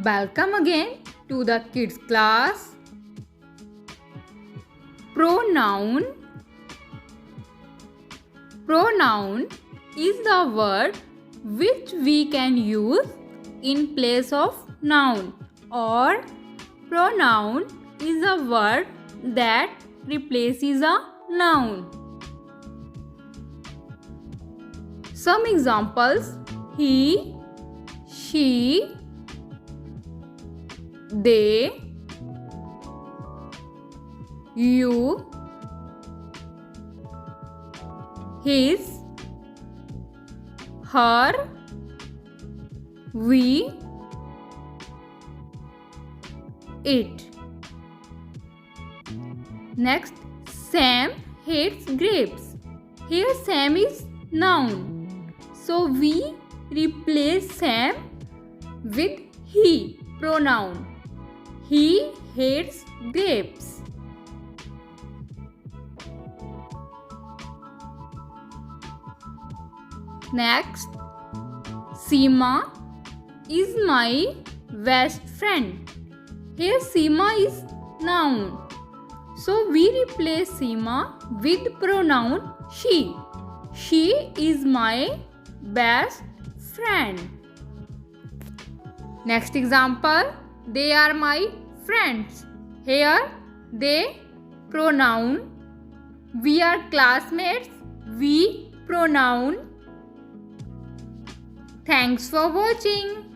Welcome again to the kids class. Pronoun. Pronoun is the word which we can use in place of noun, or pronoun is a word that replaces a noun. Some examples: he, she, they, you, his, her, we, it. Next, Sam hates grapes. Here Sam is noun, so we replace Sam with he pronoun. He hates grapes. Next, Seema is my best friend. Here Seema is noun, so we replace Seema with pronoun she. She is my best friend. Next example, they are my friends. Here they pronoun. We are classmates. We pronoun. Thanks for watching.